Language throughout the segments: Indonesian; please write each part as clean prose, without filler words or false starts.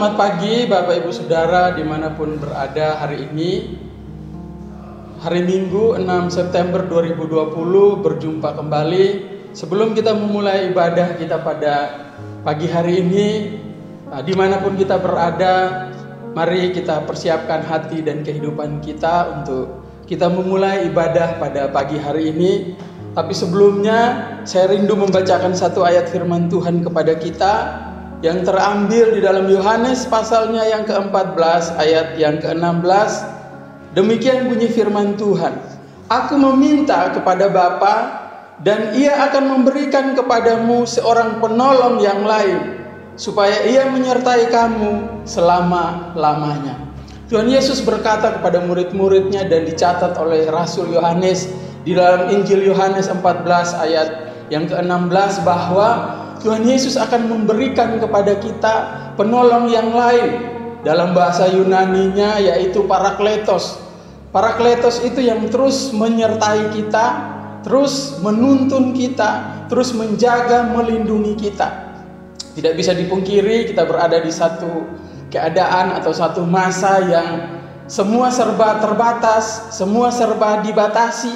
Selamat pagi Bapak Ibu Saudara dimanapun berada hari ini. Hari Minggu 6 September 2020 berjumpa kembali. Sebelum kita memulai ibadah kita pada pagi hari ini, dimanapun kita berada, mari kita persiapkan hati dan kehidupan kita untuk kita memulai ibadah pada pagi hari ini. Tapi sebelumnya saya rindu membacakan satu ayat firman Tuhan kepada kita yang terambil di dalam Yohanes pasalnya yang ke-14 ayat yang ke-16. Demikian bunyi firman Tuhan. Aku meminta kepada Bapa dan Ia akan memberikan kepadamu seorang penolong yang lain, supaya Ia menyertai kamu selama-lamanya. Tuhan Yesus berkata kepada murid-muridnya dan dicatat oleh Rasul Yohanes di dalam Injil Yohanes 14 ayat yang ke-16 bahwa Tuhan Yesus akan memberikan kepada kita penolong yang lain. Dalam bahasa Yunaninya yaitu Parakletos. Parakletos itu yang terus menyertai kita, terus menuntun kita, terus menjaga, melindungi kita. Tidak bisa dipungkiri kita berada di satu keadaan atau satu masa yang semua serba terbatas, semua serba dibatasi.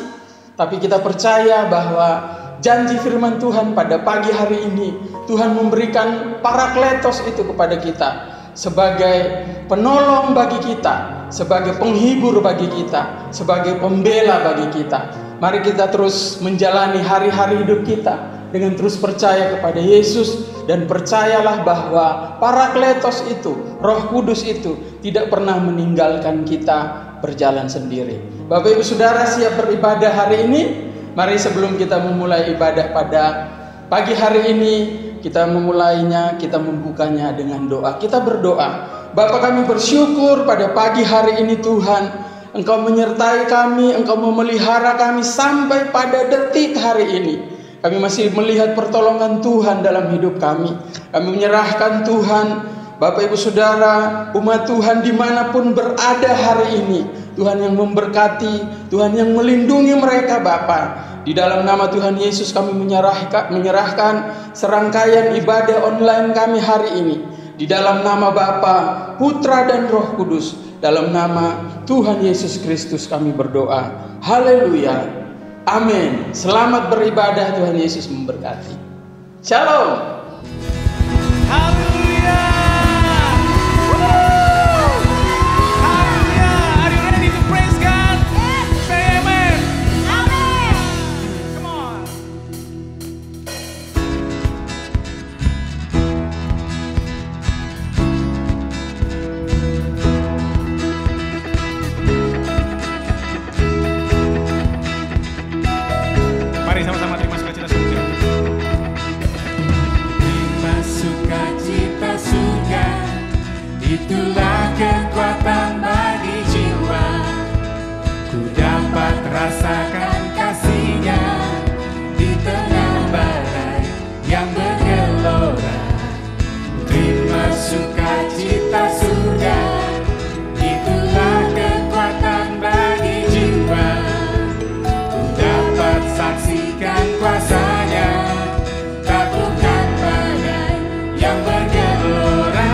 Tapi kita percaya bahwa janji firman Tuhan pada pagi hari ini, Tuhan memberikan Parakletos itu kepada kita sebagai penolong bagi kita, sebagai penghibur bagi kita, sebagai pembela bagi kita. Mari kita terus menjalani hari-hari hidup kita dengan terus percaya kepada Yesus, dan percayalah bahwa Parakletos itu, Roh Kudus itu tidak pernah meninggalkan kita berjalan sendiri. Bapak Ibu Saudara siap beribadah hari ini? Mari sebelum kita memulai ibadah pada pagi hari ini, kita memulainya, kita membukanya dengan doa. Kita berdoa. Bapa, kami bersyukur pada pagi hari ini Tuhan, Engkau menyertai kami, Engkau memelihara kami sampai pada detik hari ini. Kami masih melihat pertolongan Tuhan dalam hidup kami. Kami menyerahkan Tuhan, Bapak Ibu Saudara, umat Tuhan dimanapun berada hari ini. Tuhan yang memberkati, Tuhan yang melindungi mereka Bapa. Di dalam nama Tuhan Yesus kami menyerahkan serangkaian ibadah online kami hari ini. Di dalam nama Bapa, Putra dan Roh Kudus. Dalam nama Tuhan Yesus Kristus kami berdoa. Haleluya. Amin. Selamat beribadah, Tuhan Yesus memberkati. Shalom. Itulah kekuatan bagi jiwa. Ku dapat rasakan kasih-Nya di tengah badai yang bergelora. Terima sukacita surga. Itulah kekuatan bagi jiwa. Ku dapat saksikan kuasa-Nya, taklukkan badai yang bergelora.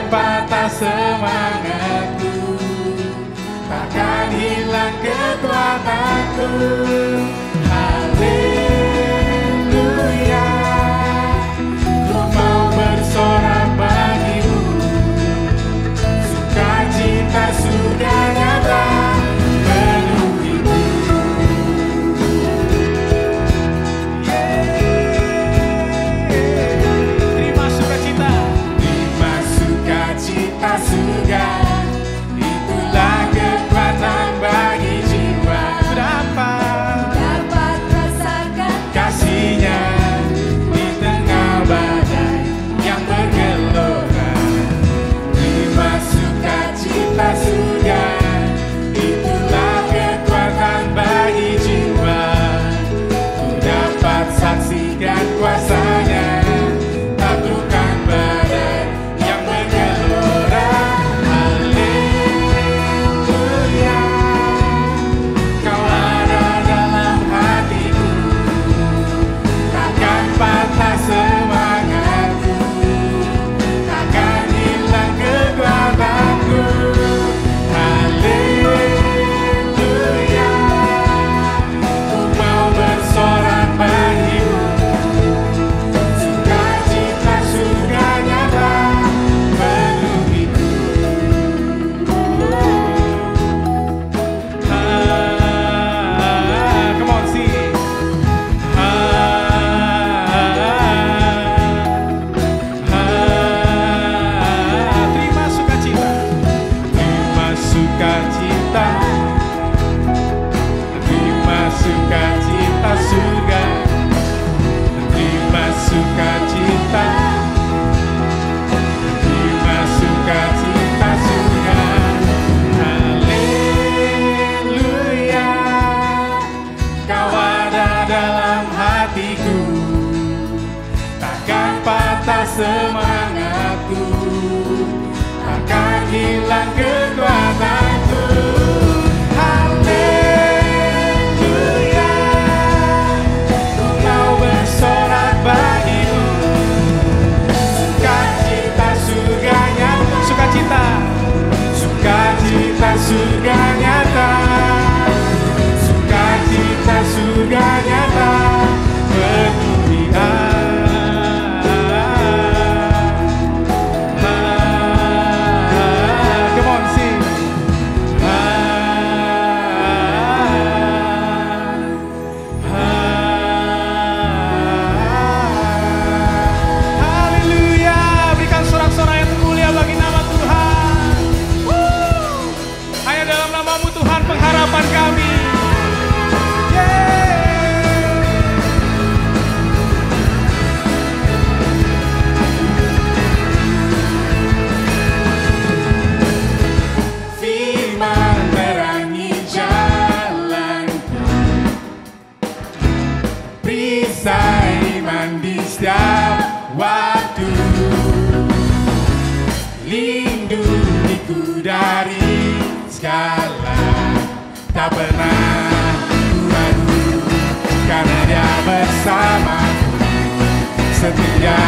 Patah semangatku, takkan hilang kekuatanku. Haleluya, ku mau bersorak bagimu, sukacita surga nyata penuhiku. Terima sukacita. Cita surga, itulah kekuatan bagi jiwa. Dapat setiap waktu. Lindungiku dari segala, tak pernah ku ragu, karena Dia bersamaku, setia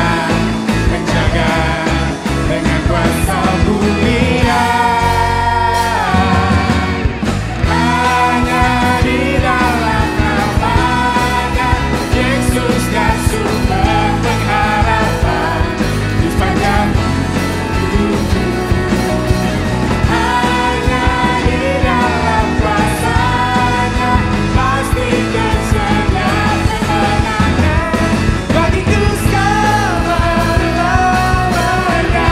menjaga dengan kuasa mulia. Hanya di dalam nama-Nya Yesus dan sumber pengharapan di sepanjang hidupku. Hanya di dalam kuasa-Nya pastikan setiap kemenangan bagiku selama-lamanya.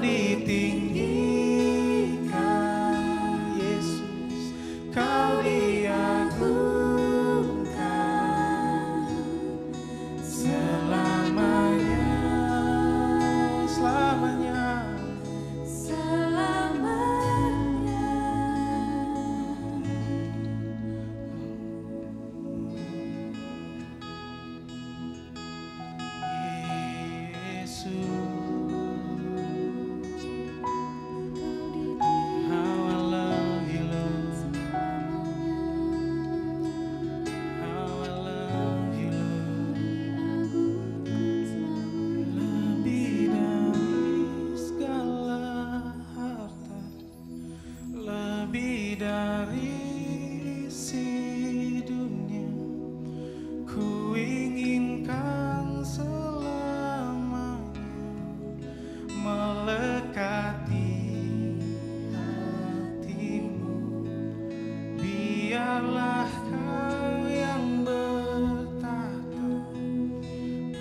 lebih tinggikan Yesus, Kau diagungkan selamanya, selamanya. Lebih dari si dunia, ku inginkan selamanya melekat di hatimu. Biarlah Kau yang bertata,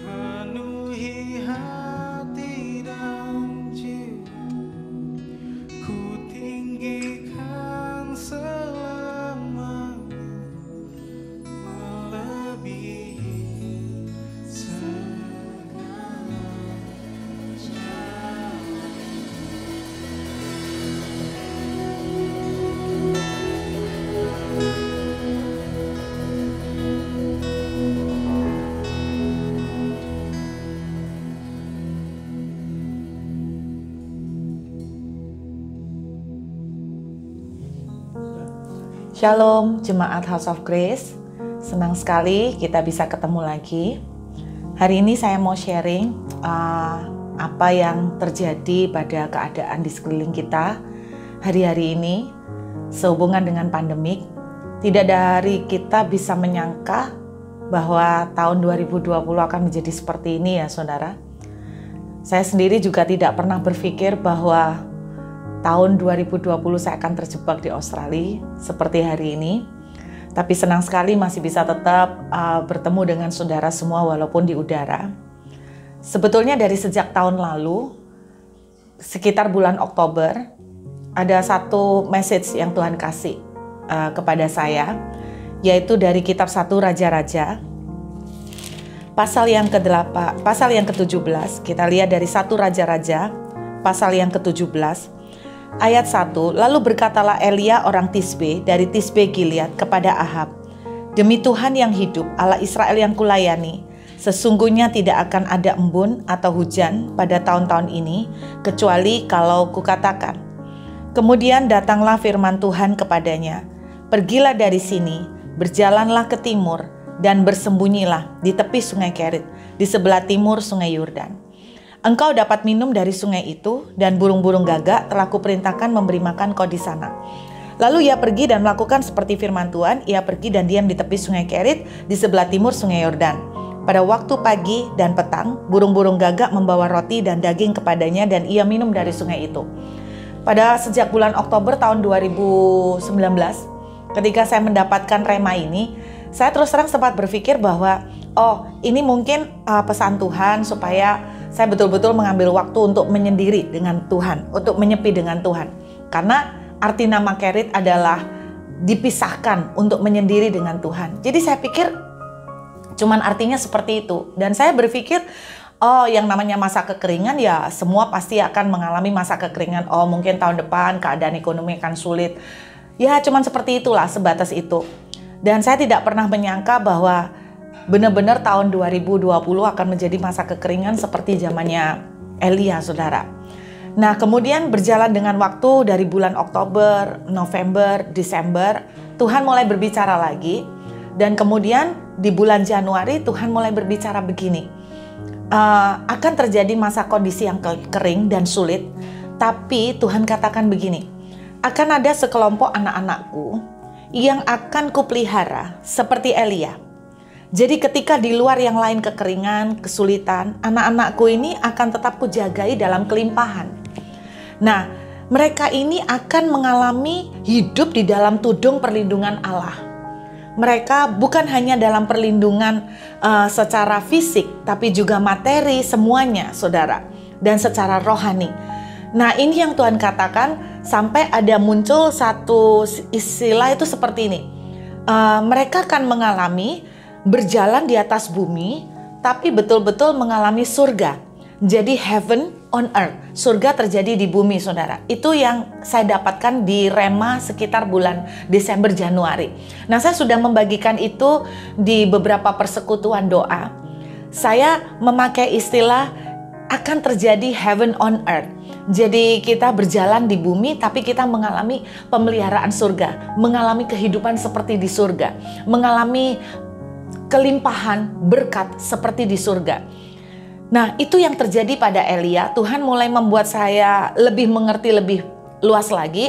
penuhi hati dan jiwa, ku tinggikan selamanya, melebihi segala jalan. Shalom Jemaat House of Grace, senang sekali kita bisa ketemu lagi. Hari ini saya mau sharing apa yang terjadi pada keadaan di sekeliling kita hari-hari ini sehubungan dengan pandemik. Tidak dari kita bisa menyangka bahwa tahun 2020 akan menjadi seperti ini ya saudara. Saya sendiri juga tidak pernah berpikir bahwa tahun 2020 saya akan terjebak di Australia seperti hari ini. Tapi senang sekali masih bisa tetap bertemu dengan saudara semua walaupun di udara. Sebetulnya dari sejak tahun lalu, sekitar bulan Oktober, ada satu message yang Tuhan kasih kepada saya, yaitu dari kitab 1 Raja-Raja, pasal yang ke-17, kita lihat dari 1 Raja-Raja, pasal yang ke-17, ayat 1, lalu berkatalah Elia orang Tisbe dari Tisbe Gilead kepada Ahab, demi Tuhan yang hidup, Allah Israel yang kulayani, sesungguhnya tidak akan ada embun atau hujan pada tahun-tahun ini, kecuali kalau kukatakan. Kemudian datanglah firman Tuhan kepadanya, pergilah dari sini, berjalanlah ke timur, dan bersembunyilah di tepi sungai Kerit, di sebelah timur sungai Yordan. Engkau dapat minum dari sungai itu, dan burung-burung gagak telah kuperintahkan memberi makan kau di sana. Lalu ia pergi dan melakukan seperti firman Tuhan. Ia pergi dan diam di tepi sungai Kerit di sebelah timur sungai Yordan. Pada waktu pagi dan petang, burung-burung gagak membawa roti dan daging kepadanya, dan ia minum dari sungai itu. Pada sejak bulan Oktober tahun 2019, ketika saya mendapatkan rema ini, saya terus terang sempat berpikir bahwa ini mungkin pesan Tuhan supaya saya betul-betul mengambil waktu untuk menyendiri dengan Tuhan, untuk menyepi dengan Tuhan. Karena arti nama Kerit adalah dipisahkan untuk menyendiri dengan Tuhan. Jadi saya pikir cuman artinya seperti itu. Dan saya berpikir, yang namanya masa kekeringan ya semua pasti akan mengalami masa kekeringan. Mungkin tahun depan keadaan ekonomi akan sulit. Ya cuman seperti itulah, sebatas itu. Dan saya tidak pernah menyangka bahwa benar-benar tahun 2020 akan menjadi masa kekeringan seperti zamannya Elia, saudara. Nah, kemudian berjalan dengan waktu dari bulan Oktober, November, Desember, Tuhan mulai berbicara lagi. Dan kemudian di bulan Januari Tuhan mulai berbicara begini, akan terjadi masa kondisi yang kering dan sulit, tapi Tuhan katakan begini, akan ada sekelompok anak-anakku yang akan kupelihara seperti Elia. Jadi ketika di luar yang lain kekeringan, kesulitan, anak-anakku ini akan tetap kujagai dalam kelimpahan. Nah, mereka ini akan mengalami hidup di dalam tudung perlindungan Allah. Mereka bukan hanya dalam perlindungan secara fisik, tapi juga materi semuanya, saudara. Dan secara rohani. Nah, ini yang Tuhan katakan sampai ada muncul satu istilah itu seperti ini. Mereka akan mengalami berjalan di atas bumi, tapi betul-betul mengalami surga. Jadi heaven on earth, surga terjadi di bumi, saudara. Itu yang saya dapatkan di Rema sekitar bulan Desember Januari. Nah, saya sudah membagikan itu di beberapa persekutuan doa. Saya memakai istilah akan terjadi heaven on earth. Jadi kita berjalan di bumi tapi kita mengalami pemeliharaan surga, mengalami kehidupan seperti di surga, mengalami kelimpahan berkat seperti di surga. Nah, itu yang terjadi pada Elia. Tuhan mulai membuat saya lebih mengerti lebih luas lagi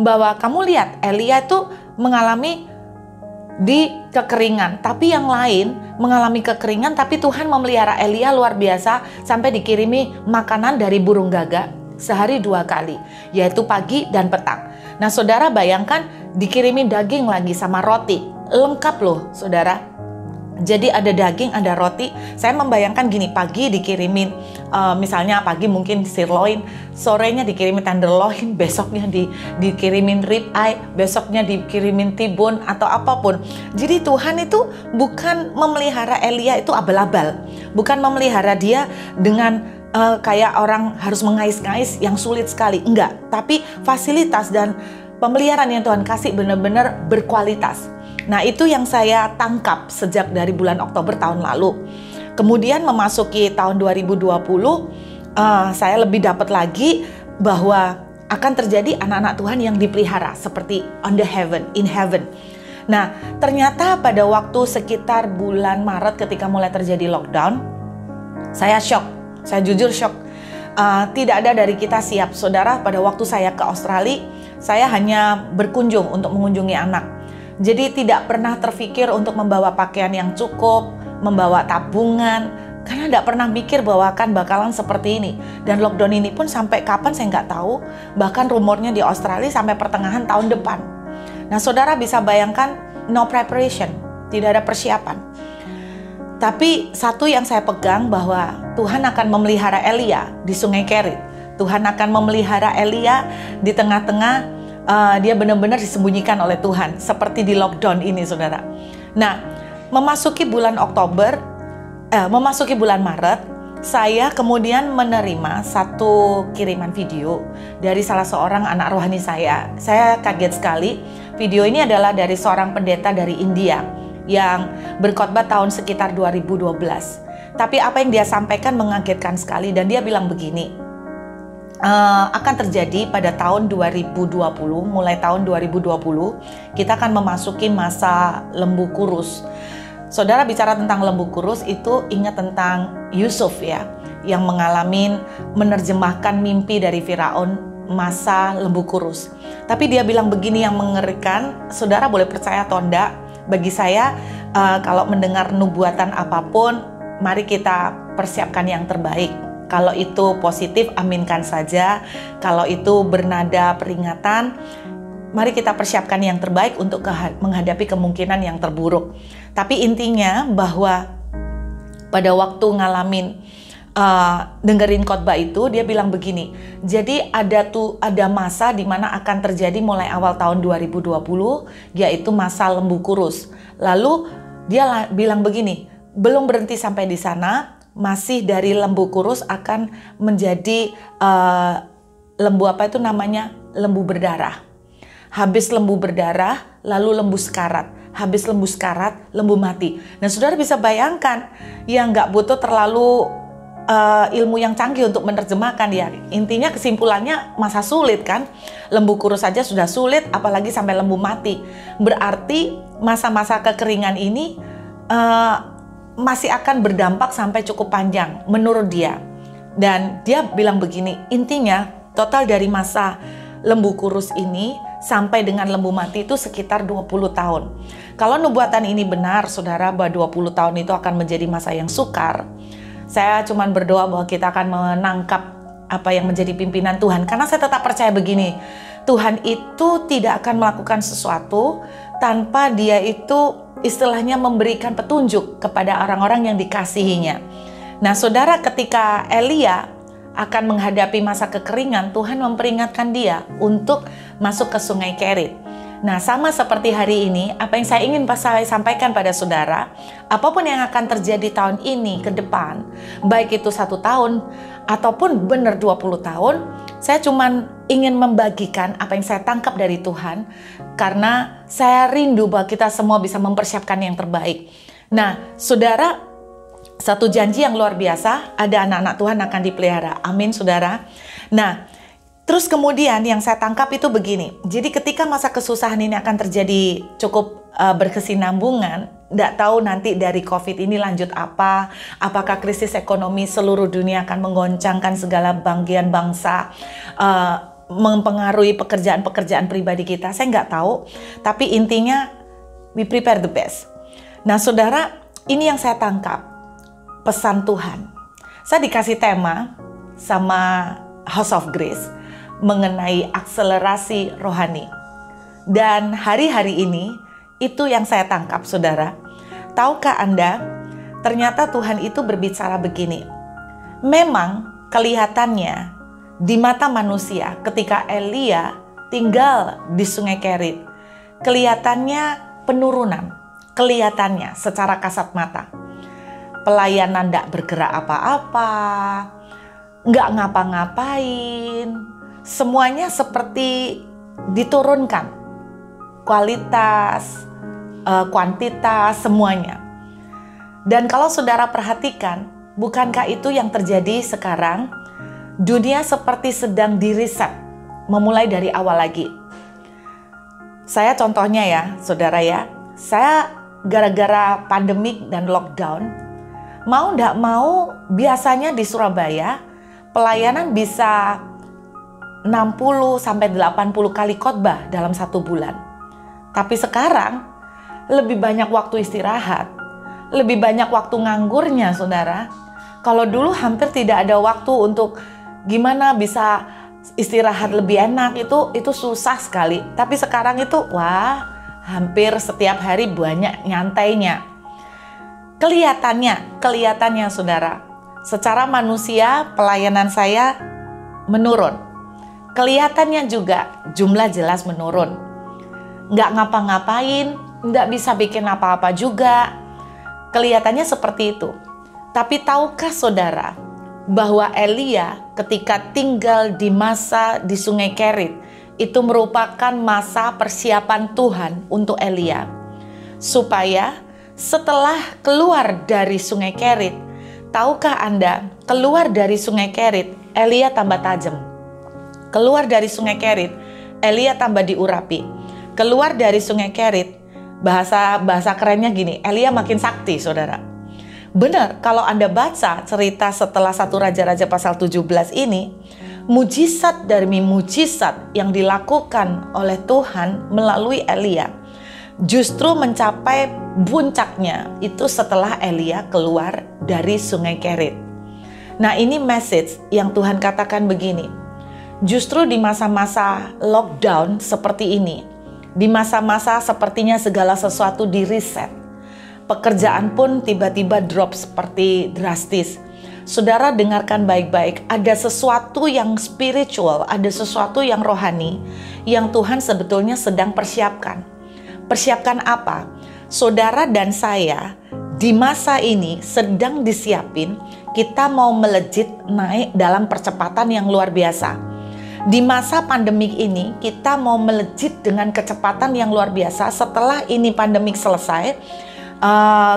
bahwa kamu lihat Elia itu mengalami di kekeringan, tapi yang lain mengalami kekeringan tapi Tuhan memelihara Elia luar biasa sampai dikirimi makanan dari burung gagak sehari 2 kali, yaitu pagi dan petang. Nah, saudara bayangkan dikirimi daging lagi sama roti, lengkap loh saudara. Jadi ada daging, ada roti. Saya membayangkan gini, pagi dikirimin misalnya pagi mungkin sirloin, sorenya dikirimin tenderloin, besoknya dikirimin rib eye, besoknya dikirimin tibon atau apapun. Jadi Tuhan itu bukan memelihara Elia itu abal-abal, bukan memelihara dia dengan kayak orang harus mengais-ngais yang sulit sekali, enggak. Tapi fasilitas dan pemeliharaan yang Tuhan kasih benar-benar berkualitas. Nah, itu yang saya tangkap sejak dari bulan Oktober tahun lalu. Kemudian memasuki tahun 2020, saya lebih dapat lagi bahwa akan terjadi anak-anak Tuhan yang dipelihara seperti in heaven. Nah, ternyata pada waktu sekitar bulan Maret ketika mulai terjadi lockdown, saya shock. Saya jujur shock. Tidak ada dari kita siap. Saudara, pada waktu saya ke Australia, saya hanya berkunjung untuk mengunjungi anak. Jadi tidak pernah terfikir untuk membawa pakaian yang cukup, membawa tabungan, karena tidak pernah mikir bahwa akan bakalan seperti ini. Dan lockdown ini pun sampai kapan saya nggak tahu, bahkan rumornya di Australia sampai pertengahan tahun depan. Nah, saudara bisa bayangkan no preparation, tidak ada persiapan. Tapi satu yang saya pegang bahwa Tuhan akan memelihara Elia di Sungai Kerit. Tuhan akan memelihara Elia di tengah-tengah dia benar-benar disembunyikan oleh Tuhan seperti di lockdown ini, saudara. Nah, memasuki bulan Maret, saya kemudian menerima satu kiriman video dari salah seorang anak rohani saya. Saya kaget sekali. Video ini adalah dari seorang pendeta dari India yang berkhotbah tahun sekitar 2012. Tapi apa yang dia sampaikan mengagetkan sekali, dan dia bilang begini. Akan terjadi pada tahun 2020, mulai tahun 2020 kita akan memasuki masa lembu kurus. Saudara bicara tentang lembu kurus itu ingat tentang Yusuf ya, yang mengalami menerjemahkan mimpi dari Firaun masa lembu kurus. Tapi dia bilang begini yang mengerikan, saudara boleh percaya atau enggak, bagi saya kalau mendengar nubuatan apapun, mari kita persiapkan yang terbaik. Kalau itu positif, aminkan saja. Kalau itu bernada peringatan, mari kita persiapkan yang terbaik untuk menghadapi kemungkinan yang terburuk. Tapi intinya bahwa pada waktu ngalamin dengerin khotbah itu, dia bilang begini. Jadi ada masa di mana akan terjadi mulai awal tahun 2020, yaitu masa lembu kurus. Lalu dia bilang begini, belum berhenti sampai di sana. Masih dari lembu kurus akan menjadi lembu apa itu namanya? Lembu berdarah. Habis lembu berdarah, lalu lembu sekarat. Habis lembu sekarat, lembu mati. Nah, saudara bisa bayangkan, yang nggak butuh terlalu ilmu yang canggih untuk menerjemahkan ya. Intinya kesimpulannya masa sulit kan? Lembu kurus saja sudah sulit, apalagi sampai lembu mati. Berarti masa-masa kekeringan ini masih akan berdampak sampai cukup panjang menurut dia. Dan dia bilang begini, intinya total dari masa lembu kurus ini sampai dengan lembu mati itu sekitar 20 tahun. Kalau nubuatan ini benar, saudara, bahwa 20 tahun itu akan menjadi masa yang sukar, saya cuma berdoa bahwa kita akan menangkap apa yang menjadi pimpinan Tuhan. Karena saya tetap percaya begini, Tuhan itu tidak akan melakukan sesuatu tanpa dia itu istilahnya memberikan petunjuk kepada orang-orang yang dikasihinya. Nah, saudara, ketika Elia akan menghadapi masa kekeringan, Tuhan memperingatkan dia untuk masuk ke Sungai Kerit. Nah, sama seperti hari ini, apa yang saya ingin saya sampaikan pada saudara, apapun yang akan terjadi tahun ini ke depan, baik itu 1 tahun ataupun benar 20 tahun, saya cuma ingin membagikan apa yang saya tangkap dari Tuhan, karena saya rindu bahwa kita semua bisa mempersiapkan yang terbaik. Nah, saudara, satu janji yang luar biasa, ada anak-anak Tuhan akan dipelihara. Amin, saudara. Nah, terus kemudian yang saya tangkap itu begini. Jadi ketika masa kesusahan ini akan terjadi cukup berkesinambungan, tidak tahu nanti dari COVID ini lanjut apa, apakah krisis ekonomi seluruh dunia akan menggoncangkan segala bagian bangsa, mempengaruhi pekerjaan-pekerjaan pribadi kita, saya nggak tahu. Tapi intinya, we prepare the best. Nah, saudara, ini yang saya tangkap, pesan Tuhan. Saya dikasih tema sama House of Grace mengenai akselerasi rohani. Dan hari-hari ini, itu yang saya tangkap, saudara. Tahukah Anda, ternyata Tuhan itu berbicara begini. Memang kelihatannya di mata manusia ketika Elia tinggal di Sungai Kerit, kelihatannya penurunan, kelihatannya secara kasat mata. Pelayanan tidak bergerak apa-apa, nggak ngapa-ngapain, semuanya seperti diturunkan. Kualitas, kuantitas, semuanya. Dan kalau saudara perhatikan, bukankah itu yang terjadi sekarang? Dunia seperti sedang diriset, memulai dari awal lagi. Saya contohnya ya, saudara ya, saya gara-gara pandemik dan lockdown, mau nggak mau biasanya di Surabaya, pelayanan bisa 60-80 kali khotbah dalam 1 bulan. Tapi sekarang lebih banyak waktu istirahat, lebih banyak waktu nganggurnya, saudara. Kalau dulu hampir tidak ada waktu untuk gimana bisa istirahat lebih enak, itu susah sekali. Tapi sekarang itu wah, hampir setiap hari banyak nyantainya. Kelihatannya saudara, secara manusia pelayanan saya menurun. Kelihatannya juga jumlah jelas menurun. Nggak ngapa-ngapain, nggak bisa bikin apa-apa juga. Kelihatannya seperti itu. Tapi tahukah saudara bahwa Elia ketika tinggal di masa di Sungai Kerit itu merupakan masa persiapan Tuhan untuk Elia, supaya setelah keluar dari Sungai Kerit, tahukah Anda, keluar dari Sungai Kerit, Elia tambah tajam. Keluar dari Sungai Kerit, Elia tambah diurapi. Keluar dari Sungai Kerit, bahasa kerennya gini, Elia makin sakti, saudara. Benar, kalau Anda baca cerita setelah 1 Raja-Raja pasal 17 ini, mujizat demi mujizat yang dilakukan oleh Tuhan melalui Elia justru mencapai puncaknya itu setelah Elia keluar dari Sungai Kerit. Nah, ini message yang Tuhan katakan begini. Justru di masa-masa lockdown seperti ini, di masa-masa sepertinya segala sesuatu di reset, pekerjaan pun tiba-tiba drop seperti drastis. Saudara dengarkan baik-baik, ada sesuatu yang spiritual, ada sesuatu yang rohani yang Tuhan sebetulnya sedang persiapkan. Persiapkan apa? Saudara dan saya di masa ini sedang disiapin, kita mau melejit naik dalam percepatan yang luar biasa. Di masa pandemik ini kita mau melejit dengan kecepatan yang luar biasa. Setelah ini pandemik selesai,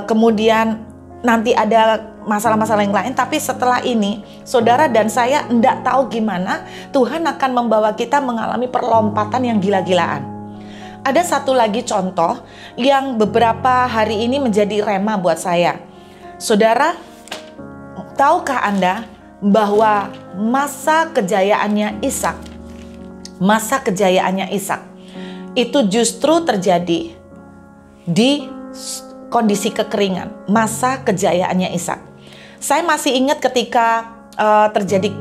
kemudian nanti ada masalah-masalah yang lain. Tapi setelah ini, saudara dan saya enggak tahu gimana Tuhan akan membawa kita mengalami perlompatan yang gila-gilaan. Ada satu lagi contoh yang beberapa hari ini menjadi rema buat saya. Saudara, tahukah Anda bahwa masa kejayaannya Ishak itu justru terjadi di kondisi kekeringan, masa kejayaannya Ishak. Saya masih ingat ketika terjadi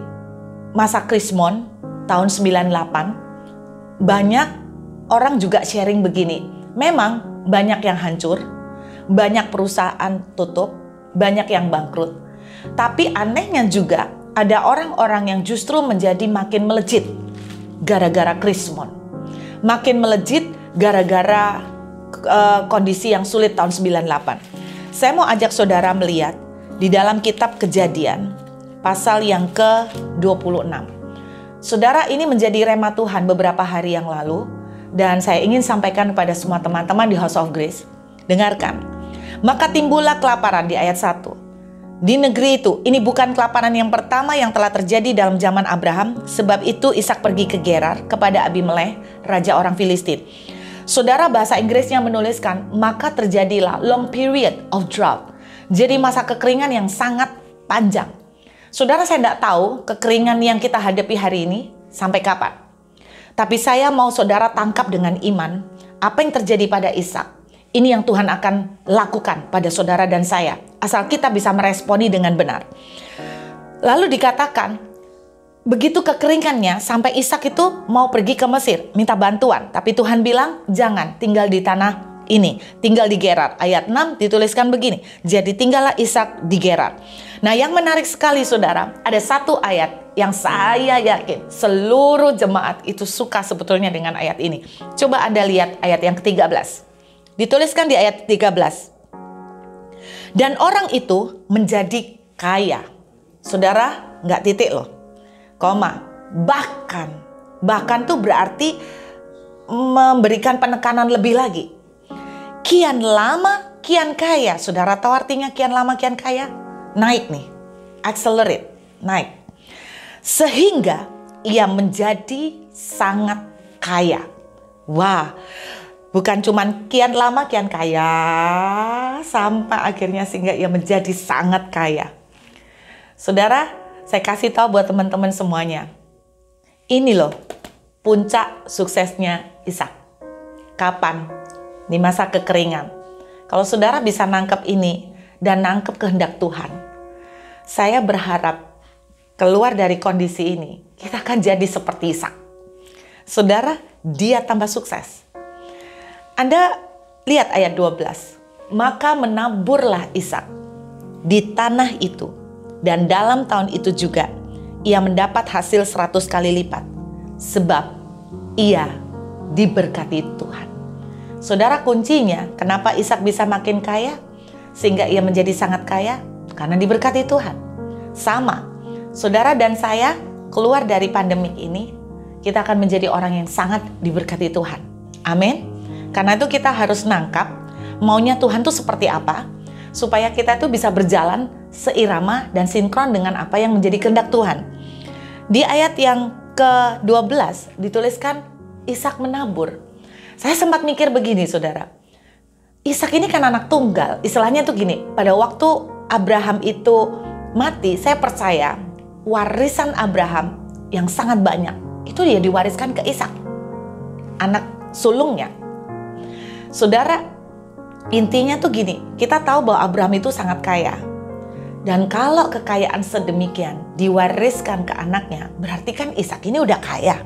masa Krismon tahun 98, banyak orang juga sharing begini, memang banyak yang hancur, banyak perusahaan tutup, banyak yang bangkrut. Tapi anehnya juga ada orang-orang yang justru menjadi makin melejit gara-gara krismon. Makin melejit gara-gara kondisi yang sulit tahun 98. Saya mau ajak saudara melihat di dalam kitab Kejadian pasal yang ke-26. Saudara, ini menjadi rema Tuhan beberapa hari yang lalu dan saya ingin sampaikan kepada semua teman-teman di House of Grace. Dengarkan. Maka timbullah kelaparan di ayat 1. Di negeri itu, ini bukan kelaparan yang pertama yang telah terjadi dalam zaman Abraham. Sebab itu Ishak pergi ke Gerar kepada Abimelekh, raja orang Filistin. Saudara, bahasa Inggrisnya menuliskan, maka terjadilah long period of drought. Jadi masa kekeringan yang sangat panjang. Saudara, saya tidak tahu kekeringan yang kita hadapi hari ini sampai kapan. Tapi saya mau saudara tangkap dengan iman apa yang terjadi pada Ishak. Ini yang Tuhan akan lakukan pada saudara dan saya, asal kita bisa meresponi dengan benar. Lalu dikatakan, begitu kekeringannya sampai Ishak itu mau pergi ke Mesir, minta bantuan. Tapi Tuhan bilang, jangan tinggal di tanah ini, tinggal di Gerar. Ayat 6 dituliskan begini, jadi tinggallah Ishak di Gerar. Nah, yang menarik sekali saudara, ada satu ayat yang saya yakin seluruh jemaat itu suka sebetulnya dengan ayat ini. Coba Anda lihat ayat yang ke-13. Dituliskan di ayat 13. Dan orang itu menjadi kaya. Saudara, nggak titik loh. Koma. Bahkan tuh berarti memberikan penekanan lebih lagi. Kian lama, kian kaya. Saudara tahu artinya kian lama, kian kaya? Naik nih. Accelerate. Naik. Sehingga ia menjadi sangat kaya. Wah. Bukan cuman kian lama kian kaya, sampai akhirnya sehingga ia menjadi sangat kaya. Saudara, saya kasih tahu buat teman-teman semuanya. Ini loh puncak suksesnya Ishak. Kapan? Di masa kekeringan. Kalau saudara bisa nangkep ini dan nangkep kehendak Tuhan, saya berharap keluar dari kondisi ini, kita akan jadi seperti Ishak. Saudara, dia tambah sukses. Anda lihat ayat 12. Maka menaburlah Ishak di tanah itu. Dan dalam tahun itu juga ia mendapat hasil 100 kali lipat. Sebab ia diberkati Tuhan. Saudara, kuncinya kenapa Ishak bisa makin kaya? Sehingga ia menjadi sangat kaya? Karena diberkati Tuhan. Sama, saudara dan saya keluar dari pandemik ini, kita akan menjadi orang yang sangat diberkati Tuhan. Amin. Karena itu kita harus nangkap maunya Tuhan tuh seperti apa, supaya kita tuh bisa berjalan seirama dan sinkron dengan apa yang menjadi kehendak Tuhan. Di ayat yang ke-12 dituliskan Ishak menabur. Saya sempat mikir begini saudara, Ishak ini kan anak tunggal, istilahnya tuh gini, pada waktu Abraham itu mati, saya percaya warisan Abraham yang sangat banyak, itu dia diwariskan ke Ishak, anak sulungnya. Saudara, intinya tuh gini, kita tahu bahwa Abraham itu sangat kaya. Dan kalau kekayaan sedemikian diwariskan ke anaknya, berarti kan Ishak ini udah kaya.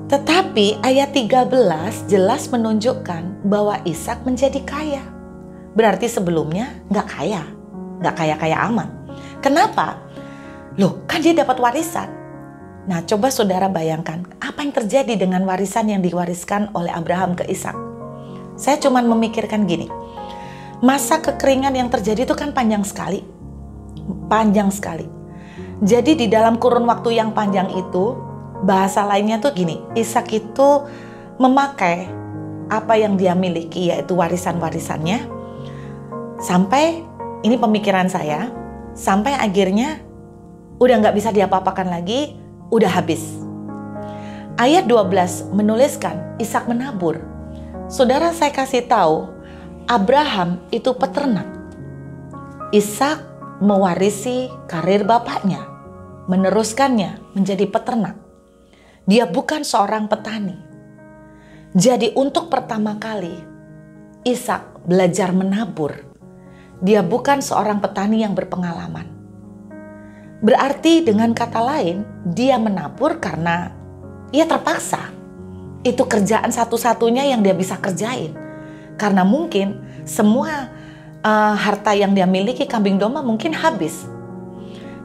Tetapi ayat 13 jelas menunjukkan bahwa Ishak menjadi kaya. Berarti sebelumnya nggak kaya amat. Kenapa? Loh, kan dia dapat warisan. Nah, coba saudara bayangkan apa yang terjadi dengan warisan yang diwariskan oleh Abraham ke Ishak. Saya cuma memikirkan gini, masa kekeringan yang terjadi itu kan panjang sekali. Panjang sekali. Jadi di dalam kurun waktu yang panjang itu, bahasa lainnya tuh gini, Ishak itu memakai apa yang dia miliki, yaitu warisan-warisannya, sampai, ini pemikiran saya, sampai akhirnya udah nggak bisa diapa-apakan lagi, udah habis. Ayat 12 menuliskan Ishak menabur. Saudara, saya kasih tahu, Abraham itu peternak. Ishak mewarisi karir bapaknya, meneruskannya menjadi peternak. Dia bukan seorang petani. Jadi untuk pertama kali Ishak belajar menabur. Dia bukan seorang petani yang berpengalaman. Berarti dengan kata lain, dia menabur karena ia terpaksa. Itu kerjaan satu-satunya yang dia bisa kerjain. Karena mungkin semua harta yang dia miliki, kambing domba mungkin habis.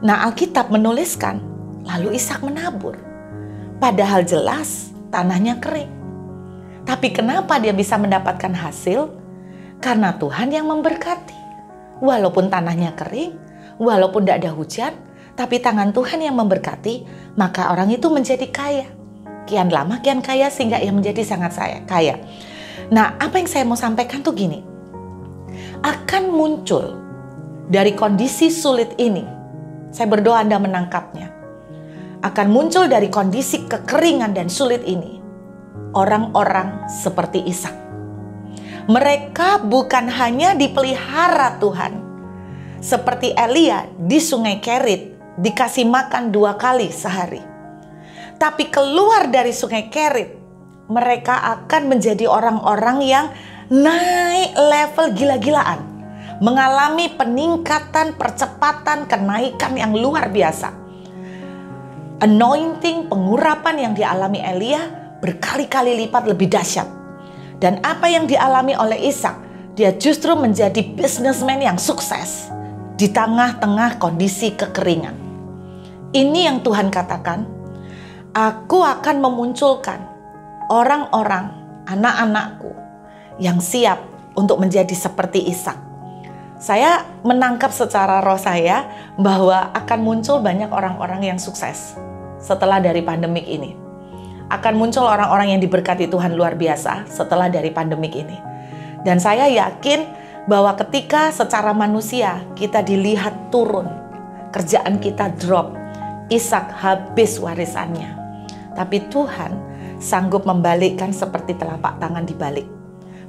Nah, Alkitab menuliskan, lalu Ishak menabur. Padahal jelas tanahnya kering. Tapi kenapa dia bisa mendapatkan hasil? Karena Tuhan yang memberkati. Walaupun tanahnya kering, walaupun tidak ada hujan, tapi tangan Tuhan yang memberkati, maka orang itu menjadi kaya. Kian lama kian kaya sehingga ia menjadi sangat kaya. Nah, apa yang saya mau sampaikan tuh gini. Akan muncul dari kondisi sulit ini, saya berdoa Anda menangkapnya. Akan muncul dari kondisi kekeringan dan sulit ini, orang-orang seperti Ishak. Mereka bukan hanya dipelihara Tuhan, seperti Elia di Sungai Kerit dikasih makan 2 kali sehari. Tapi keluar dari Sungai Kerit, mereka akan menjadi orang-orang yang naik level gila-gilaan, mengalami peningkatan, percepatan, kenaikan yang luar biasa. Anointing, pengurapan yang dialami Elia berkali-kali lipat lebih dahsyat. Dan apa yang dialami oleh Ishak, dia justru menjadi businessman yang sukses di tengah-tengah kondisi kekeringan. Ini yang Tuhan katakan, aku akan memunculkan orang-orang, anak-anakku yang siap untuk menjadi seperti Ishak. Saya menangkap secara roh saya bahwa akan muncul banyak orang-orang yang sukses setelah dari pandemik ini. Akan muncul orang-orang yang diberkati Tuhan luar biasa setelah dari pandemik ini. Dan saya yakin bahwa ketika secara manusia kita dilihat turun, kerjaan kita drop, Ishak habis warisannya. Tapi Tuhan sanggup membalikkan seperti telapak tangan dibalik.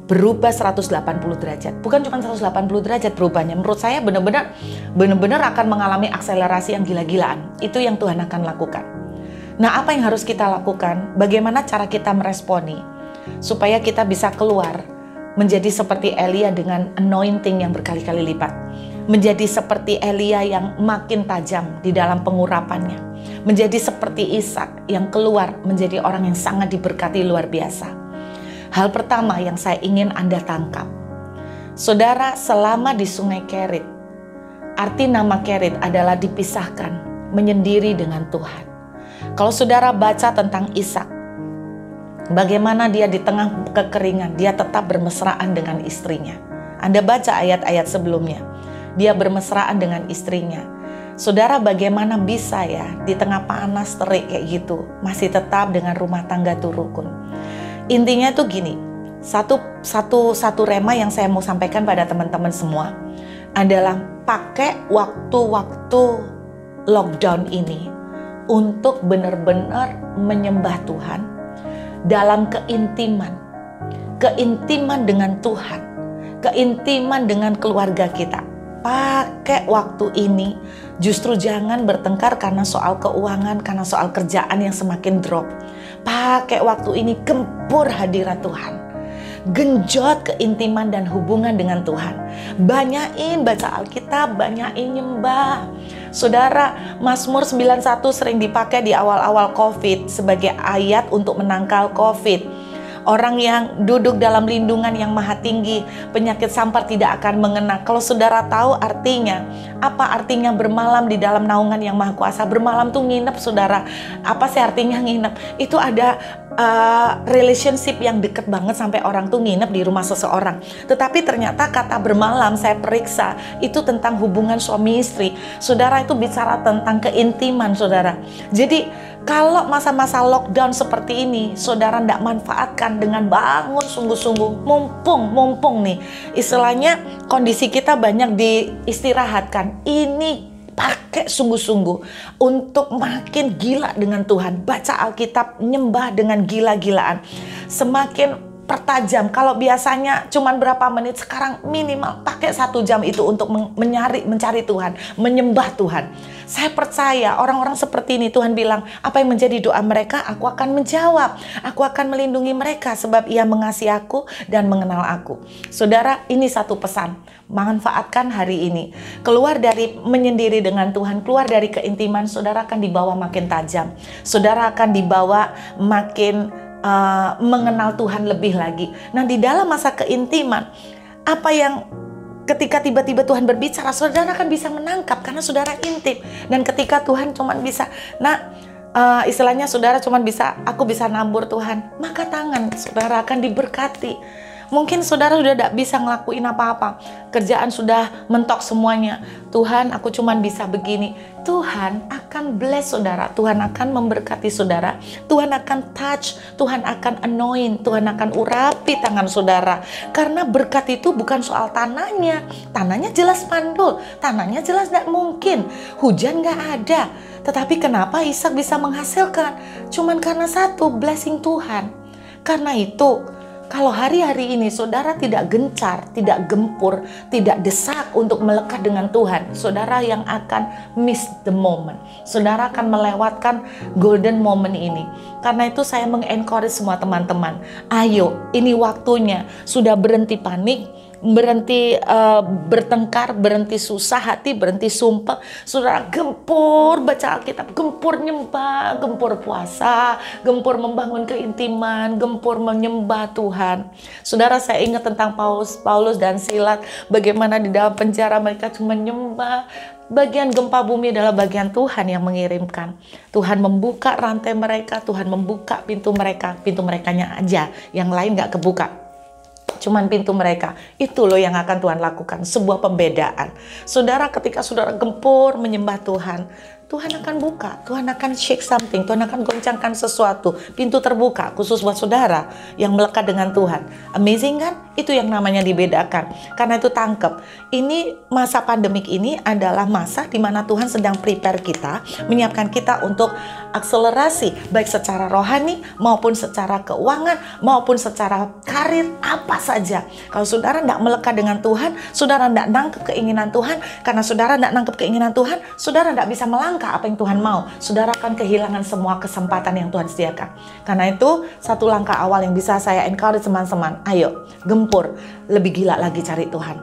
Berubah 180 derajat. Bukan cuma 180 derajat berubahnya. Menurut saya benar-benar akan mengalami akselerasi yang gila-gilaan. Itu yang Tuhan akan lakukan. Nah, apa yang harus kita lakukan? Bagaimana cara kita meresponi supaya kita bisa keluar menjadi seperti Elia dengan anointing yang berkali-kali lipat, menjadi seperti Elia yang makin tajam di dalam pengurapannya, menjadi seperti Ishak yang keluar menjadi orang yang sangat diberkati luar biasa. Hal pertama yang saya ingin Anda tangkap, saudara, selama di Sungai Kerit, arti nama Kerit adalah dipisahkan, menyendiri dengan Tuhan. Kalau saudara baca tentang Ishak, bagaimana dia di tengah kekeringan, dia tetap bermesraan dengan istrinya. Anda baca ayat-ayat sebelumnya, dia bermesraan dengan istrinya. Saudara, bagaimana bisa ya di tengah panas terik kayak gitu, masih tetap dengan rumah tangga itu rukun. Intinya tuh gini, satu rema yang saya mau sampaikan pada teman-teman semua adalah pakai waktu-waktu lockdown ini untuk benar-benar menyembah Tuhan dalam keintiman dengan Tuhan, keintiman dengan keluarga kita. Pakai waktu ini, justru jangan bertengkar karena soal keuangan, karena soal kerjaan yang semakin drop. Pakai waktu ini gempur hadirat Tuhan, genjot keintiman dan hubungan dengan Tuhan. Banyain baca Alkitab, banyain nyembah. Saudara, Mazmur 91 sering dipakai di awal-awal COVID sebagai ayat untuk menangkal COVID. Orang yang duduk dalam lindungan yang maha tinggi, penyakit sampar tidak akan mengena. Kalau saudara tahu artinya, apa artinya bermalam di dalam naungan yang maha kuasa? Bermalam tuh nginep, saudara. Apa sih artinya nginep? Itu ada relationship yang deket banget sampai orang tuh nginep di rumah seseorang. Tetapi ternyata kata bermalam, saya periksa, itu tentang hubungan suami istri. Saudara, itu bicara tentang keintiman, saudara. Jadi kalau masa-masa lockdown seperti ini, saudara tidak manfaatkan dengan bangun sungguh-sungguh, mumpung nih, istilahnya kondisi kita banyak diistirahatkan. Ini pakai sungguh-sungguh untuk makin gila dengan Tuhan. Baca Alkitab, nyembah dengan gila-gilaan. Semakin pertajam. Kalau biasanya cuma berapa menit, sekarang minimal pakai 1 jam itu untuk mencari Tuhan, menyembah Tuhan. Saya percaya orang-orang seperti ini, Tuhan bilang, apa yang menjadi doa mereka, aku akan menjawab. Aku akan melindungi mereka sebab ia mengasihi aku dan mengenal aku. Saudara, ini satu pesan. Manfaatkan hari ini. Keluar dari menyendiri dengan Tuhan, keluar dari keintiman, saudara akan dibawa makin tajam. Saudara akan dibawa makin mengenal Tuhan lebih lagi. Nah, di dalam masa keintiman, apa yang ketika tiba-tiba Tuhan berbicara, saudara akan bisa menangkap karena saudara intip. Dan ketika Tuhan cuman bisa, istilahnya saudara cuman bisa, aku bisa nabur Tuhan, maka tangan saudara akan diberkati. Mungkin saudara sudah tidak bisa ngelakuin apa-apa, kerjaan sudah mentok semuanya. Tuhan, aku cuman bisa begini. Tuhan akan bless saudara, Tuhan akan memberkati saudara, Tuhan akan touch, Tuhan akan anoint, Tuhan akan urapi tangan saudara. Karena berkat itu bukan soal tanahnya, tanahnya jelas mandul, tanahnya jelas tidak mungkin, hujan nggak ada. Tetapi kenapa Ishak bisa menghasilkan? Cuman karena satu, blessing Tuhan. Karena itu, kalau hari-hari ini saudara tidak gencar, tidak gempur, tidak desak untuk melekat dengan Tuhan, saudara yang akan miss the moment. Saudara akan melewatkan golden moment ini. Karena itu saya mengencourage semua teman-teman, ayo ini waktunya, sudah berhenti panik, berhenti bertengkar, berhenti susah hati, berhenti sumpah. Saudara gempur baca Alkitab, gempur nyembah, gempur puasa, gempur membangun keintiman, gempur menyembah Tuhan. Saudara, saya ingat tentang Paulus dan Silas, bagaimana di dalam penjara mereka cuma menyembah. Bagian gempa bumi adalah bagian Tuhan yang mengirimkan. Tuhan membuka rantai mereka, Tuhan membuka pintu merekanya aja, yang lain gak kebuka. Cuman pintu mereka. Itu loh yang akan Tuhan lakukan. Sebuah pembedaan. Saudara, ketika saudara gempur menyembah Tuhan, Tuhan akan buka, Tuhan akan shake something, Tuhan akan goncangkan sesuatu. Pintu terbuka khusus buat saudara yang melekat dengan Tuhan. Amazing kan? Itu yang namanya dibedakan. Karena itu tangkep. Ini masa pandemik ini adalah masa di mana Tuhan sedang prepare kita, menyiapkan kita untuk akselerasi, baik secara rohani maupun secara keuangan maupun secara karir, apa saja. Kalau saudara tidak melekat dengan Tuhan, saudara tidak nangkep keinginan Tuhan. Karena saudara tidak nangkep keinginan Tuhan, saudara tidak bisa melangkah apa yang Tuhan mau. Saudara akan kehilangan semua kesempatan yang Tuhan sediakan. Karena itu satu langkah awal yang bisa saya encourage teman-teman, ayo gempur, lebih gila lagi cari Tuhan.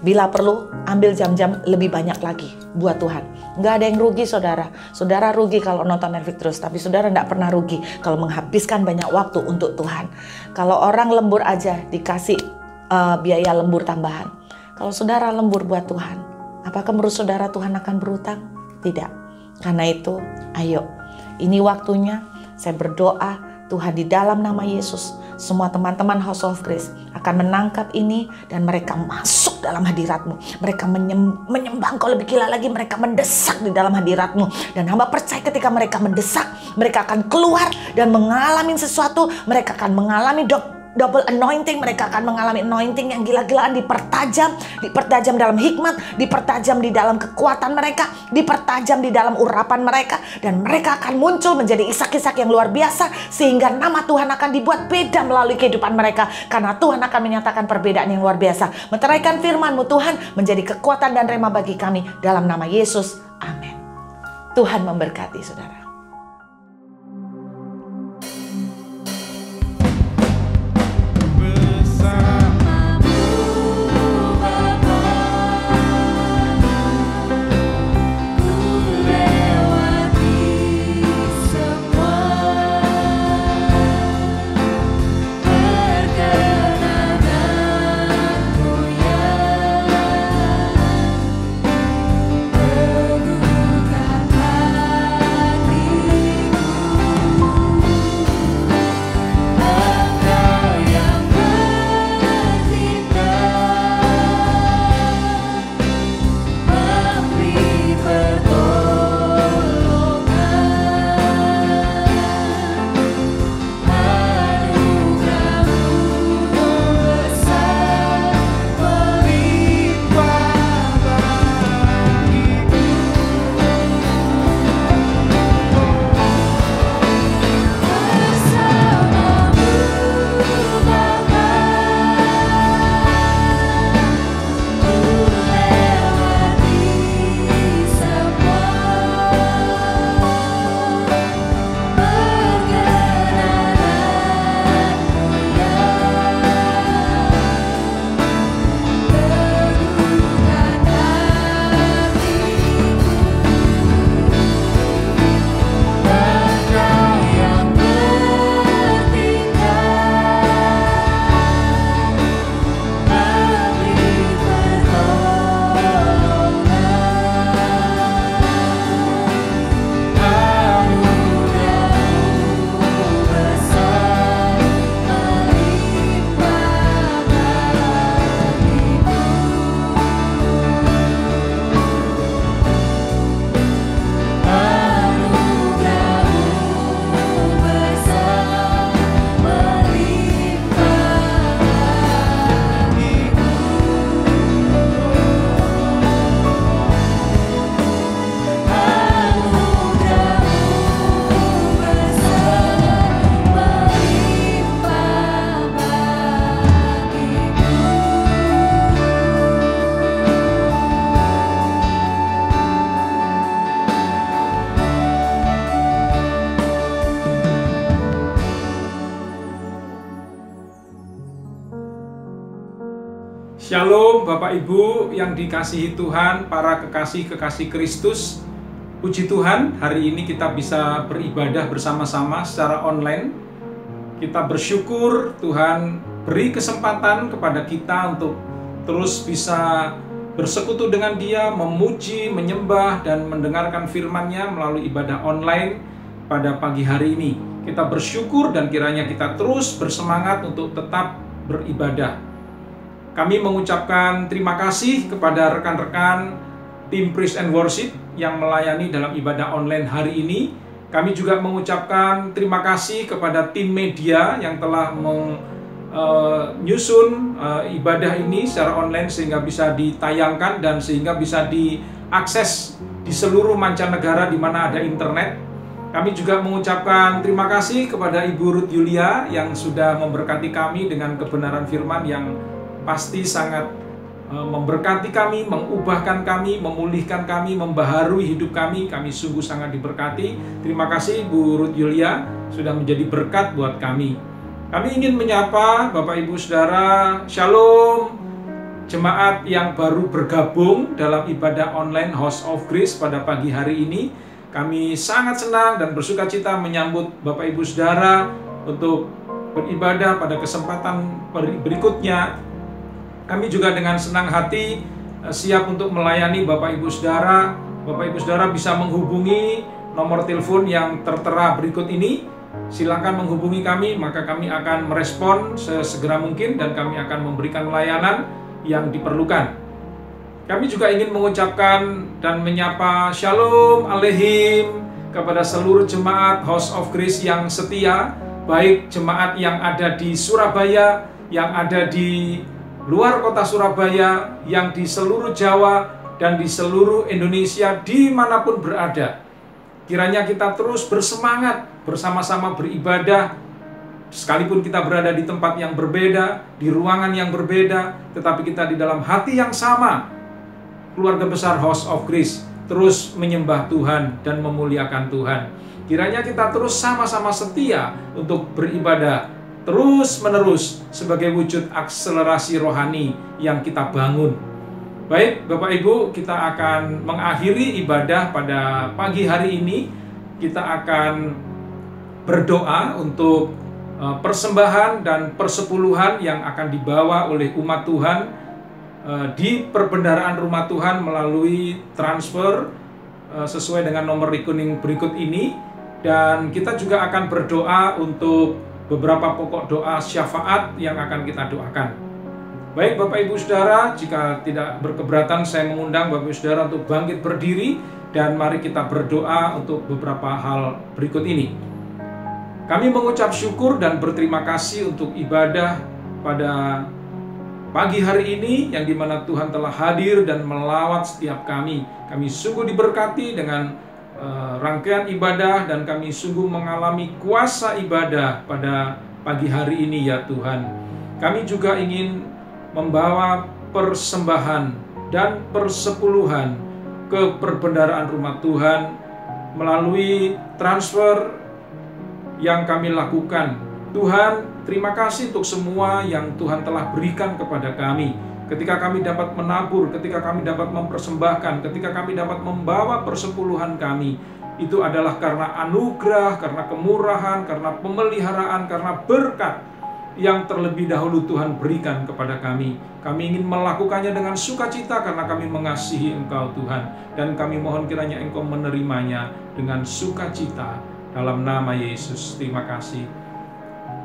Bila perlu ambil jam-jam lebih banyak lagi buat Tuhan. Nggak ada yang rugi saudara. Saudara rugi kalau nonton Netflix terus, tapi saudara nggak pernah rugi kalau menghabiskan banyak waktu untuk Tuhan. Kalau orang lembur aja dikasih biaya lembur tambahan. Kalau saudara lembur buat Tuhan, apakah menurut saudara Tuhan akan berutang? Tidak. Karena itu, ayo, ini waktunya saya berdoa Tuhan di dalam nama Yesus, semua teman-teman House of Grace akan menangkap ini dan mereka masuk dalam hadirat-Mu. Mereka menyembah Engkau lebih gila lagi, mereka mendesak di dalam hadirat-Mu. Dan hamba percaya ketika mereka mendesak, mereka akan keluar dan mengalami sesuatu, mereka akan mengalami double anointing, mereka akan mengalami anointing yang gila-gilaan, dipertajam dalam hikmat, dipertajam di dalam kekuatan mereka, dipertajam di dalam urapan mereka, dan mereka akan muncul menjadi Ishak-Ishak yang luar biasa, sehingga nama Tuhan akan dibuat beda melalui kehidupan mereka, karena Tuhan akan menyatakan perbedaan yang luar biasa. Meteraikan firman-Mu Tuhan menjadi kekuatan dan rema bagi kami, dalam nama Yesus, amin. Tuhan memberkati saudara. Teguhkan hati Shalom Bapak Ibu yang dikasihi Tuhan, para kekasih-kekasih Kristus. Puji Tuhan, hari ini kita bisa beribadah bersama-sama secara online. Kita bersyukur Tuhan beri kesempatan kepada kita untuk terus bisa bersekutu dengan Dia, memuji, menyembah, dan mendengarkan firman-Nya melalui ibadah online pada pagi hari ini. Kita bersyukur dan kiranya kita terus bersemangat untuk tetap beribadah. Kami mengucapkan terima kasih kepada rekan-rekan tim Praise and Worship yang melayani dalam ibadah online hari ini. Kami juga mengucapkan terima kasih kepada tim media yang telah menyusun ibadah ini secara online sehingga bisa ditayangkan dan sehingga bisa diakses di seluruh mancanegara di mana ada internet. Kami juga mengucapkan terima kasih kepada Ibu Ruth Yulia yang sudah memberkati kami dengan kebenaran firman yang pasti sangat memberkati kami, mengubahkan kami, memulihkan kami, membaharui hidup kami. Kami sungguh sangat diberkati. Terima kasih Bu Ruth Yulia sudah menjadi berkat buat kami. Kami ingin menyapa Bapak Ibu Saudara, Shalom, jemaat yang baru bergabung dalam ibadah online House of Grace pada pagi hari ini. Kami sangat senang dan bersukacita menyambut Bapak Ibu Saudara untuk beribadah pada kesempatan berikutnya. Kami juga dengan senang hati siap untuk melayani Bapak Ibu Saudara. Bapak Ibu Saudara bisa menghubungi nomor telepon yang tertera berikut ini. Silakan menghubungi kami, maka kami akan merespon sesegera mungkin dan kami akan memberikan layanan yang diperlukan. Kami juga ingin mengucapkan dan menyapa Shalom Aleihim kepada seluruh jemaat House of Grace yang setia, baik jemaat yang ada di Surabaya, yang ada di luar kota Surabaya, yang di seluruh Jawa, dan di seluruh Indonesia, dimanapun berada. Kiranya kita terus bersemangat, bersama-sama beribadah, sekalipun kita berada di tempat yang berbeda, di ruangan yang berbeda, tetapi kita di dalam hati yang sama, keluarga besar House of Grace, terus menyembah Tuhan dan memuliakan Tuhan. Kiranya kita terus sama-sama setia untuk beribadah, terus-menerus sebagai wujud akselerasi rohani yang kita bangun. Baik, Bapak Ibu, kita akan mengakhiri ibadah pada pagi hari ini. Kita akan berdoa untuk persembahan dan persepuluhan yang akan dibawa oleh umat Tuhan di perbendaharaan rumah Tuhan melalui transfer sesuai dengan nomor rekening berikut ini. Dan kita juga akan berdoa untuk beberapa pokok doa syafaat yang akan kita doakan. Baik Bapak Ibu Saudara, jika tidak berkeberatan saya mengundang Bapak Ibu Saudara untuk bangkit berdiri dan mari kita berdoa untuk beberapa hal berikut ini. Kami mengucap syukur dan berterima kasih untuk ibadah pada pagi hari ini yang dimana Tuhan telah hadir dan melawat setiap kami. Kami sungguh diberkati dengan rangkaian ibadah dan kami sungguh mengalami kuasa ibadah pada pagi hari ini ya Tuhan. Kami juga ingin membawa persembahan dan persepuluhan ke perbendaharaan rumah Tuhan melalui transfer yang kami lakukan. Tuhan, terima kasih untuk semua yang Tuhan telah berikan kepada kami. Ketika kami dapat menabur, ketika kami dapat mempersembahkan, ketika kami dapat membawa persepuluhan kami, itu adalah karena anugerah, karena kemurahan, karena pemeliharaan, karena berkat yang terlebih dahulu Tuhan berikan kepada kami. Kami ingin melakukannya dengan sukacita karena kami mengasihi Engkau Tuhan. Dan kami mohon kiranya Engkau menerimanya dengan sukacita dalam nama Yesus. Terima kasih.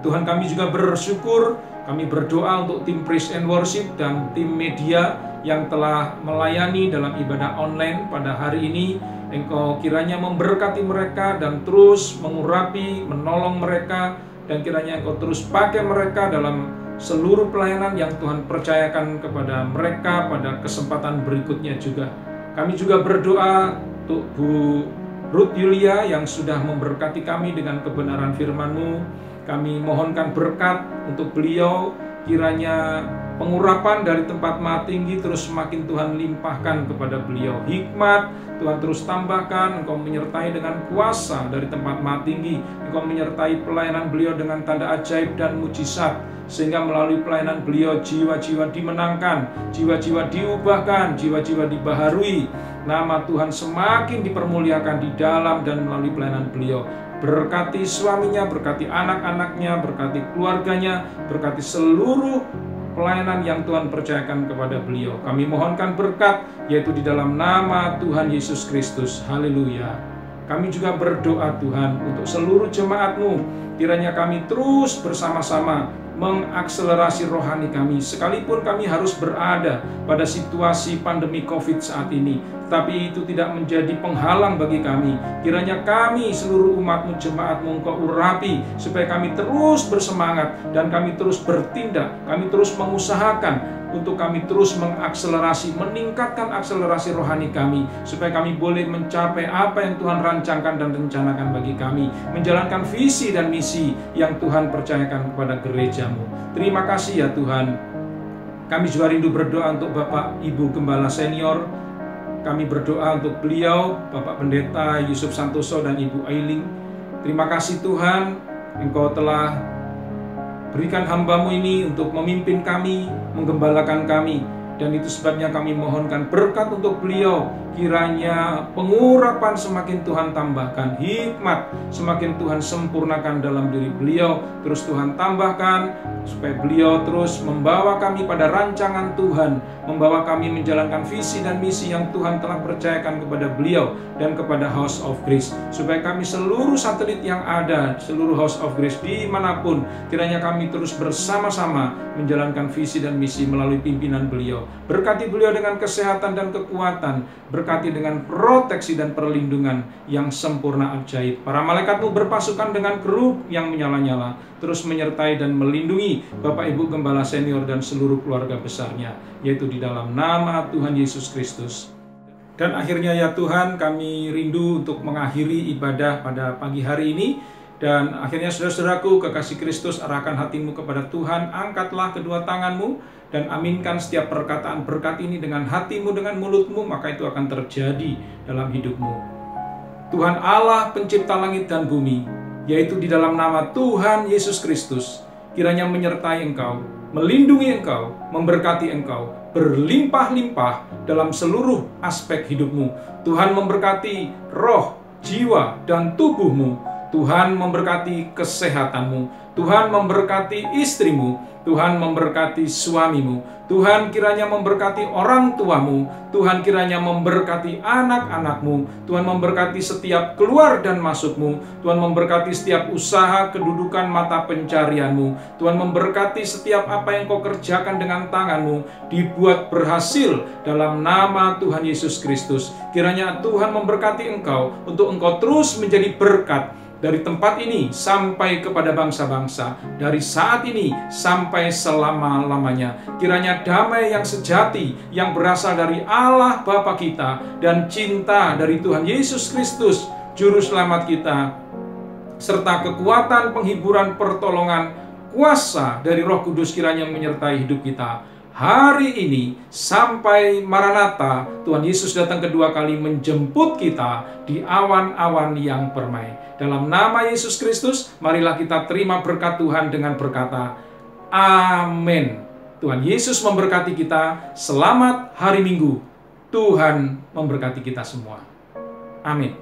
Tuhan, kami juga bersyukur. Kami berdoa untuk tim Praise and Worship dan tim media yang telah melayani dalam ibadah online pada hari ini. Engkau kiranya memberkati mereka dan terus mengurapi, menolong mereka. Dan kiranya Engkau terus pakai mereka dalam seluruh pelayanan yang Tuhan percayakan kepada mereka pada kesempatan berikutnya juga. Kami juga berdoa untuk Bu Ruth Yulia yang sudah memberkati kami dengan kebenaran firman-Mu. Kami mohonkan berkat untuk beliau, kiranya pengurapan dari tempat maha tinggi terus semakin Tuhan limpahkan kepada beliau. Hikmat Tuhan terus tambahkan, Engkau menyertai dengan kuasa dari tempat maha tinggi. Engkau menyertai pelayanan beliau dengan tanda ajaib dan mujizat, sehingga melalui pelayanan beliau jiwa-jiwa dimenangkan, jiwa-jiwa diubahkan, jiwa-jiwa dibaharui. Nama Tuhan semakin dipermuliakan di dalam dan melalui pelayanan beliau. Berkati suaminya, berkati anak-anaknya, berkati keluarganya, berkati seluruh pelayanan yang Tuhan percayakan kepada beliau. Kami mohonkan berkat, yaitu di dalam nama Tuhan Yesus Kristus. Haleluya. Kami juga berdoa Tuhan untuk seluruh jemaat-Mu. Kiranya kami terus bersama-sama mengakselerasi rohani kami, sekalipun kami harus berada pada situasi pandemi COVID saat ini, tapi itu tidak menjadi penghalang bagi kami. Kiranya kami seluruh umat-Mu, jemaat-Mu, Engkau urapi supaya kami terus bersemangat dan kami terus bertindak, kami terus mengusahakan untuk kami terus mengakselerasi, meningkatkan akselerasi rohani kami, supaya kami boleh mencapai apa yang Tuhan rancangkan dan rencanakan bagi kami, menjalankan visi dan misi yang Tuhan percayakan kepada gereja-Mu. Terima kasih ya Tuhan. Kami juga rindu berdoa untuk Bapak Ibu Gembala Senior. Kami berdoa untuk beliau, Bapak Pendeta Yusuf Santoso dan Ibu Ailing. Terima kasih Tuhan, Engkau telah berikan hamba-Mu ini untuk memimpin kami, menggembalakan kami. Dan itu sebabnya kami mohonkan berkat untuk beliau. Kiranya pengurapan semakin Tuhan tambahkan, hikmat semakin Tuhan sempurnakan dalam diri beliau. Terus Tuhan tambahkan supaya beliau terus membawa kami pada rancangan Tuhan, membawa kami menjalankan visi dan misi yang Tuhan telah percayakan kepada beliau dan kepada House of Grace. Supaya kami seluruh satelit yang ada, seluruh House of Grace dimanapun, kiranya kami terus bersama-sama menjalankan visi dan misi melalui pimpinan beliau. Berkati beliau dengan kesehatan dan kekuatan, berkati dengan proteksi dan perlindungan yang sempurna ajaib. Para malaikat-Mu berpasukan dengan kerup yang menyala-nyala, terus menyertai dan melindungi Bapak Ibu Gembala Senior dan seluruh keluarga besarnya, yaitu di dalam nama Tuhan Yesus Kristus. Dan akhirnya ya Tuhan, kami rindu untuk mengakhiri ibadah pada pagi hari ini. Dan akhirnya saudara-saudaraku, kekasih Kristus, arahkan hatimu kepada Tuhan, angkatlah kedua tanganmu, dan aminkan setiap perkataan berkat ini dengan hatimu, dengan mulutmu, maka itu akan terjadi dalam hidupmu. Tuhan Allah pencipta langit dan bumi, yaitu di dalam nama Tuhan Yesus Kristus, kiranya menyertai engkau, melindungi engkau, memberkati engkau, berlimpah-limpah dalam seluruh aspek hidupmu. Tuhan memberkati roh, jiwa, dan tubuhmu. Tuhan memberkati kesehatanmu, Tuhan memberkati istrimu, Tuhan memberkati suamimu, Tuhan kiranya memberkati orang tuamu, Tuhan kiranya memberkati anak-anakmu, Tuhan memberkati setiap keluar dan masukmu, Tuhan memberkati setiap usaha kedudukan mata pencarianmu, Tuhan memberkati setiap apa yang kau kerjakan dengan tanganmu, dibuat berhasil dalam nama Tuhan Yesus Kristus. Kiranya Tuhan memberkati engkau untuk engkau terus menjadi berkat dari tempat ini sampai kepada bangsa-bangsa, dari saat ini sampai selama-lamanya. Kiranya damai yang sejati yang berasal dari Allah Bapa kita dan cinta dari Tuhan Yesus Kristus, Juru Selamat kita, serta kekuatan penghiburan pertolongan kuasa dari Roh Kudus kiranya menyertai hidup kita hari ini sampai Maranatha, Tuhan Yesus datang kedua kali menjemput kita di awan-awan yang permai. Dalam nama Yesus Kristus, marilah kita terima berkat Tuhan dengan berkata, amin. Tuhan Yesus memberkati kita. Selamat hari Minggu. Tuhan memberkati kita semua. Amin.